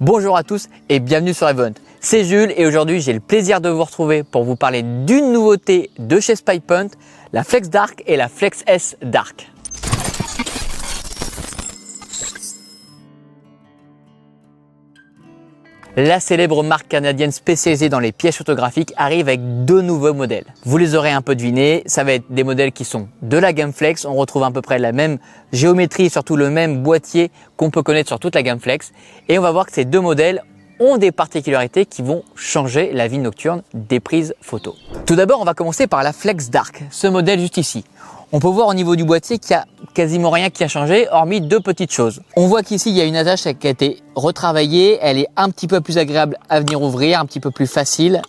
Bonjour à tous et bienvenue sur Event. C'est Jules et aujourd'hui j'ai le plaisir de vous retrouver pour vous parler d'une nouveauté de chez SpyPoint, la Flex Dark et la Flex S Dark. La célèbre marque canadienne spécialisée dans les pièges photographiques arrive avec deux nouveaux modèles. Vous les aurez un peu devinés, ça va être des modèles qui sont de la gamme Flex. On retrouve à peu près la même géométrie, surtout le même boîtier qu'on peut connaître sur toute la gamme Flex. Et on va voir que ces deux modèles ont des particularités qui vont changer la vie nocturne des prises photos. Tout d'abord, on va commencer par la Flex Dark, ce modèle juste ici. On peut voir au niveau du boîtier qu'il n'y a quasiment rien qui a changé, hormis deux petites choses. On voit qu'ici, il y a une attache qui a été retravaillée. Elle est un petit peu plus agréable à venir ouvrir, un petit peu plus facile.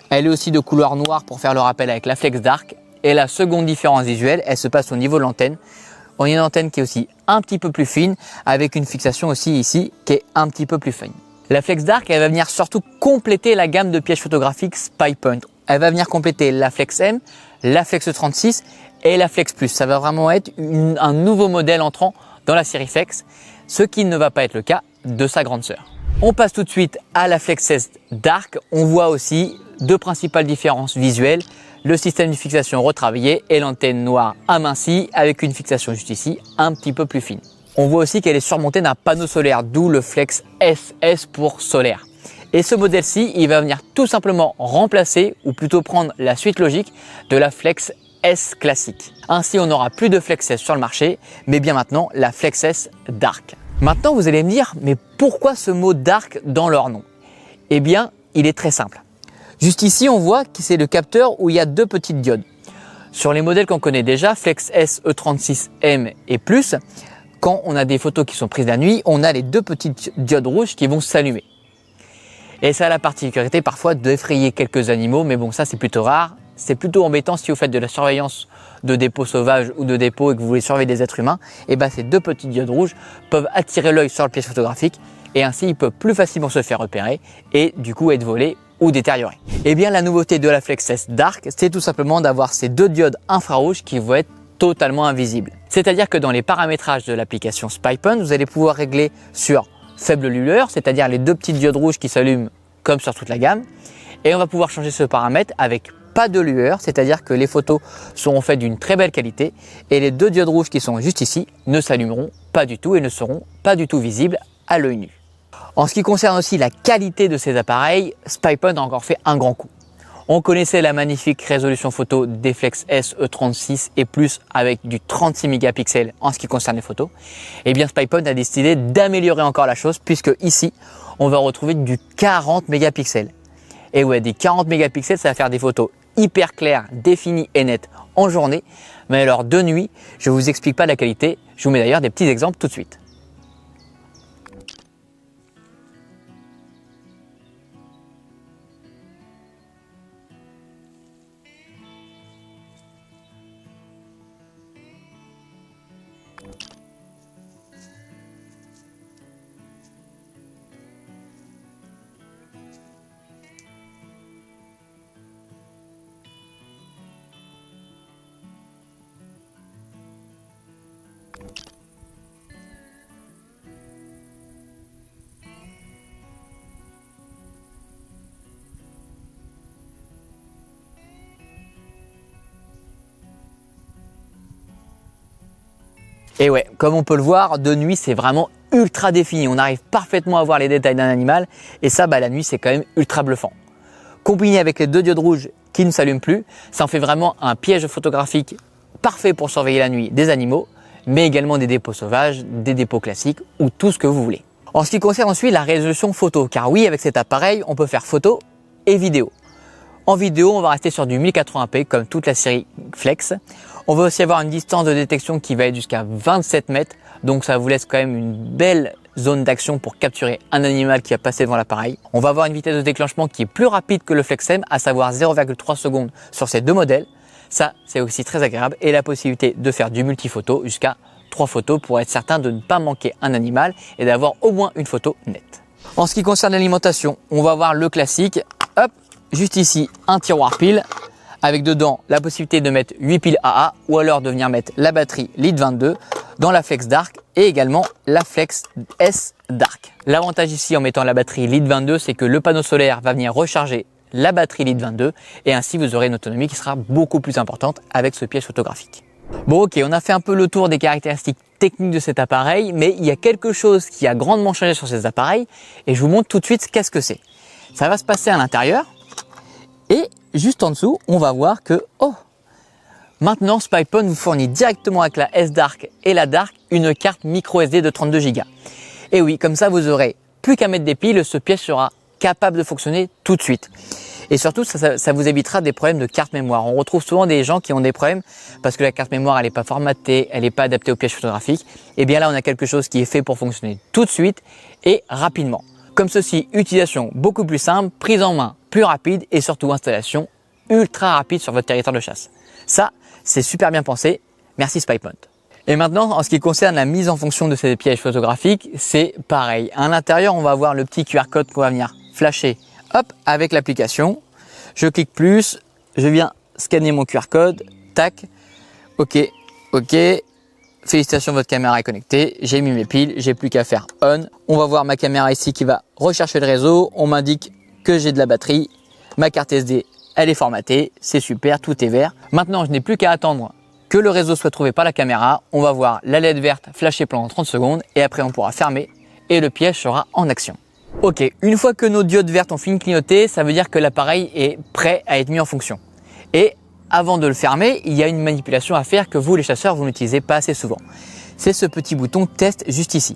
Elle est aussi de couleur noire pour faire le rappel avec la Flex Dark. Et la seconde différence visuelle, elle se passe au niveau de l'antenne. On a une antenne qui est aussi un petit peu plus fine, avec une fixation aussi ici qui est un petit peu plus fine. La Flex Dark, elle va venir surtout compléter la gamme de pièges photographiques SpyPoint. Elle va venir compléter la Flex M, la Flex 36 et la Flex Plus. Ça va vraiment être un nouveau modèle entrant dans la série Flex, ce qui ne va pas être le cas de sa grande sœur. On passe tout de suite à la Flex S Dark. On voit aussi deux principales différences visuelles. Le système de fixation retravaillé et l'antenne noire amincie avec une fixation juste ici un petit peu plus fine. On voit aussi qu'elle est surmontée d'un panneau solaire, d'où le Flex SS pour solaire. Et ce modèle-ci, il va venir tout simplement remplacer, ou plutôt prendre la suite logique de la Flex S classique. Ainsi, on n'aura plus de Flex S sur le marché, mais bien maintenant la Flex S Dark. Maintenant, vous allez me dire, mais pourquoi ce mot Dark dans leur nom? Eh bien, il est très simple. Juste ici, on voit que c'est le capteur où il y a deux petites diodes. Sur les modèles qu'on connaît déjà, Flex S, E36M et plus, quand on a des photos qui sont prises la nuit, on a les deux petites diodes rouges qui vont s'allumer. Et ça a la particularité parfois d'effrayer quelques animaux, mais bon, ça c'est plutôt rare. C'est plutôt embêtant si vous faites de la surveillance de dépôts sauvages ou de dépôts et que vous voulez surveiller des êtres humains. Et ben ces deux petites diodes rouges peuvent attirer l'œil sur le piège photographique et ainsi il peut plus facilement se faire repérer et du coup être volé ou détérioré. Et bien la nouveauté de la Flex S Dark, c'est tout simplement d'avoir ces deux diodes infrarouges qui vont être totalement invisibles. C'est-à-dire que dans les paramétrages de l'application SpyPoint, vous allez pouvoir régler sur faible lueur, c'est-à-dire les deux petites diodes rouges qui s'allument comme sur toute la gamme. Et on va pouvoir changer ce paramètre avec pas de lueur, c'est-à-dire que les photos seront faites d'une très belle qualité et les deux diodes rouges qui sont juste ici ne s'allumeront pas du tout et ne seront pas du tout visibles à l'œil nu. En ce qui concerne aussi la qualité de ces appareils, SpyPoint a encore fait un grand coup. On connaissait la magnifique résolution photo des Flex S E36 et plus avec du 36 mégapixels en ce qui concerne les photos. Et bien SpyPoint a décidé d'améliorer encore la chose puisque ici on va retrouver du 40 mégapixels. Et ouais, des 40 mégapixels, ça va faire des photos hyper claires, définies et nettes en journée. Mais alors de nuit, je ne vous explique pas la qualité. Je vous mets d'ailleurs des petits exemples tout de suite. Et ouais, comme on peut le voir, de nuit c'est vraiment ultra défini. On arrive parfaitement à voir les détails d'un animal et ça, la nuit c'est quand même ultra bluffant. Combiné avec les deux diodes rouges qui ne s'allument plus, ça en fait vraiment un piège photographique parfait pour surveiller la nuit des animaux, mais également des dépôts sauvages, des dépôts classiques ou tout ce que vous voulez. En ce qui concerne ensuite la résolution photo, car oui, avec cet appareil, on peut faire photo et vidéo. En vidéo, on va rester sur du 1080p comme toute la série Flex. On va aussi avoir une distance de détection qui va être jusqu'à 27 mètres. Donc ça vous laisse quand même une belle zone d'action pour capturer un animal qui va passer devant l'appareil. On va avoir une vitesse de déclenchement qui est plus rapide que le Flex M, à savoir 0,3 secondes sur ces deux modèles. Ça, c'est aussi très agréable. Et la possibilité de faire du multiphoto jusqu'à 3 photos pour être certain de ne pas manquer un animal et d'avoir au moins une photo nette. En ce qui concerne l'alimentation, on va avoir le classique. Hop, juste ici, un tiroir pile avec dedans la possibilité de mettre 8 piles AA ou alors de venir mettre la batterie LID22 dans la Flex Dark et également la Flex S Dark. L'avantage ici en mettant la batterie LID22, c'est que le panneau solaire va venir recharger la batterie LID22 et ainsi vous aurez une autonomie qui sera beaucoup plus importante avec ce piège photographique. Bon ok, on a fait un peu le tour des caractéristiques techniques de cet appareil, mais il y a quelque chose qui a grandement changé sur ces appareils et je vous montre tout de suite qu'est-ce que c'est. Ça va se passer à l'intérieur et juste en dessous, on va voir que maintenant, SpyPoint vous fournit directement avec la S-Dark et la Dark une carte micro SD de 32 Go. Et oui, comme ça, vous aurez plus qu'à mettre des piles, ce piège sera capable de fonctionner tout de suite. Et surtout, ça vous évitera des problèmes de carte mémoire. On retrouve souvent des gens qui ont des problèmes parce que la carte mémoire, elle n'est pas formatée, elle n'est pas adaptée au piège photographique. Et bien là, on a quelque chose qui est fait pour fonctionner tout de suite et rapidement. Comme ceci, utilisation beaucoup plus simple, prise en main plus rapide et surtout installation ultra rapide sur votre territoire de chasse. Ça, c'est super bien pensé. Merci SpyPoint. Et maintenant, en ce qui concerne la mise en fonction de ces pièges photographiques, c'est pareil. À l'intérieur, on va avoir le petit QR code qu'on va venir flasher avec l'application. Je clique plus, je viens scanner mon QR code, tac, ok, félicitations, votre caméra est connectée, j'ai mis mes piles, j'ai plus qu'à faire on. On va voir ma caméra ici qui va rechercher le réseau, on m'indique que j'ai de la batterie, ma carte SD, elle est formatée, c'est super, tout est vert. Maintenant, je n'ai plus qu'à attendre que le réseau soit trouvé par la caméra, on va voir la LED verte flasher pendant 30 secondes et après on pourra fermer et le piège sera en action. Ok, une fois que nos diodes vertes ont fini de clignoter, ça veut dire que l'appareil est prêt à être mis en fonction. Et avant de le fermer, il y a une manipulation à faire que vous les chasseurs, vous n'utilisez pas assez souvent. C'est ce petit bouton test juste ici.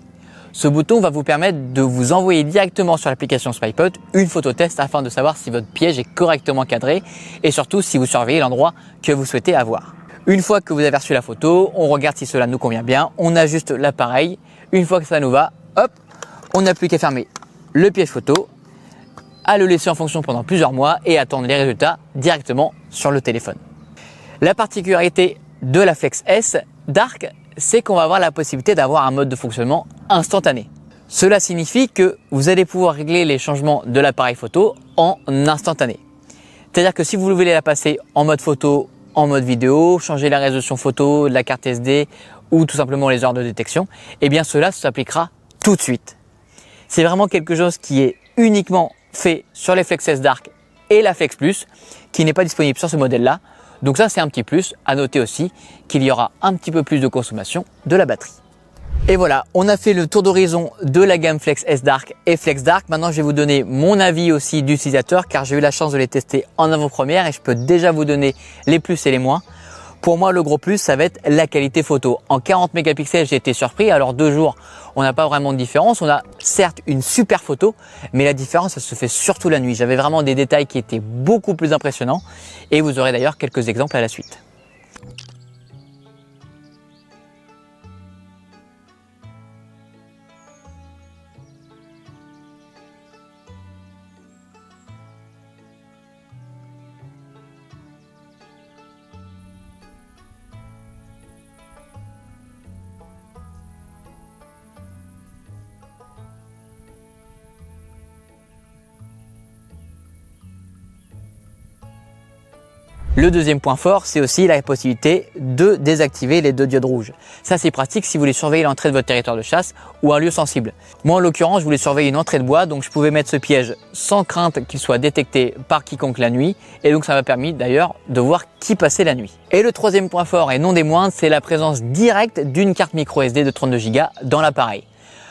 Ce bouton va vous permettre de vous envoyer directement sur l'application SpyPoint une photo test afin de savoir si votre piège est correctement cadré et surtout si vous surveillez l'endroit que vous souhaitez avoir. Une fois que vous avez reçu la photo, on regarde si cela nous convient bien, on ajuste l'appareil. Une fois que ça nous va, on n'a plus qu'à fermer le piège photo, à le laisser en fonction pendant plusieurs mois et attendre les résultats directement sur le téléphone. La particularité de la Flex S Dark, c'est qu'on va avoir la possibilité d'avoir un mode de fonctionnement instantané. Cela signifie que vous allez pouvoir régler les changements de l'appareil photo en instantané. C'est-à-dire que si vous voulez la passer en mode photo, en mode vidéo, changer la résolution photo de la carte SD ou tout simplement les heures de détection, eh bien cela s'appliquera tout de suite. C'est vraiment quelque chose qui est uniquement fait sur les Flex S Dark et la Flex Plus, qui n'est pas disponible sur ce modèle-là. Donc ça, c'est un petit plus. À noter aussi qu'il y aura un petit peu plus de consommation de la batterie. Et voilà, on a fait le tour d'horizon de la gamme Flex S Dark et Flex Dark. Maintenant, je vais vous donner mon avis aussi d'utilisateur car j'ai eu la chance de les tester en avant-première et je peux déjà vous donner les plus et les moins. Pour moi, le gros plus, ça va être la qualité photo. En 40 mégapixels, j'ai été surpris. Alors 2 jours, on n'a pas vraiment de différence. On a certes une super photo, mais la différence, ça se fait surtout la nuit. J'avais vraiment des détails qui étaient beaucoup plus impressionnants et vous aurez d'ailleurs quelques exemples à la suite. Le deuxième point fort, c'est aussi la possibilité de désactiver les 2 diodes rouges. Ça, c'est pratique si vous voulez surveiller l'entrée de votre territoire de chasse ou un lieu sensible. Moi, en l'occurrence, je voulais surveiller une entrée de bois, donc je pouvais mettre ce piège sans crainte qu'il soit détecté par quiconque la nuit. Et donc, ça m'a permis d'ailleurs de voir qui passait la nuit. Et le troisième point fort, et non des moindres, c'est la présence directe d'une carte micro SD de 32 Go dans l'appareil.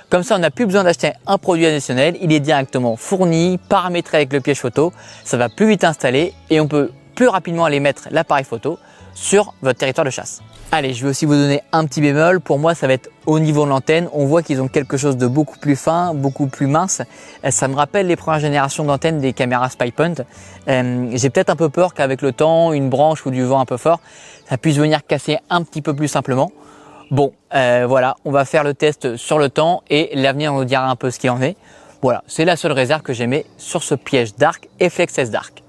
Comme ça, on n'a plus besoin d'acheter un produit additionnel. Il est directement fourni, paramétré avec le piège photo. Ça va plus vite installer et on peut plus rapidement aller mettre l'appareil photo sur votre territoire de chasse. Allez, je vais aussi vous donner un petit bémol. Pour moi, ça va être au niveau de l'antenne. On voit qu'ils ont quelque chose de beaucoup plus fin, beaucoup plus mince. Ça me rappelle les premières générations d'antennes des caméras SpyPoint. J'ai peut-être un peu peur qu'avec le temps, une branche ou du vent un peu fort, ça puisse venir casser un petit peu plus simplement. Bon, voilà, on va faire le test sur le temps et l'avenir nous dira un peu ce qu'il en est. Voilà, c'est la seule réserve que j'aimais sur ce piège Dark et Flex S Dark.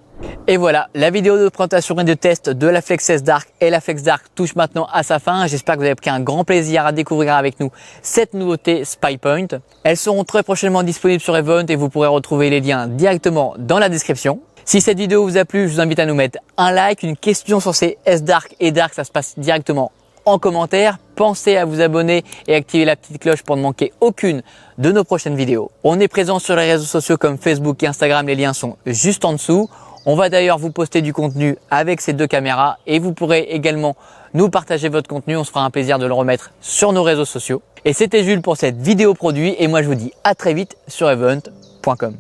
Et voilà, la vidéo de présentation et de test de la Flex S Dark et la Flex Dark touche maintenant à sa fin. J'espère que vous avez pris un grand plaisir à découvrir avec nous cette nouveauté SpyPoint. Elles seront très prochainement disponibles sur Event et vous pourrez retrouver les liens directement dans la description. Si cette vidéo vous a plu, je vous invite à nous mettre un like, une question sur ces S Dark et Dark, ça se passe directement en commentaire. pensez à vous abonner et activer la petite cloche pour ne manquer aucune de nos prochaines vidéos. On est présent sur les réseaux sociaux comme Facebook et Instagram, les liens sont juste en dessous. On va d'ailleurs vous poster du contenu avec ces deux caméras et vous pourrez également nous partager votre contenu. On se fera un plaisir de le remettre sur nos réseaux sociaux. Et c'était Jules pour cette vidéo produit et moi je vous dis à très vite sur event.com.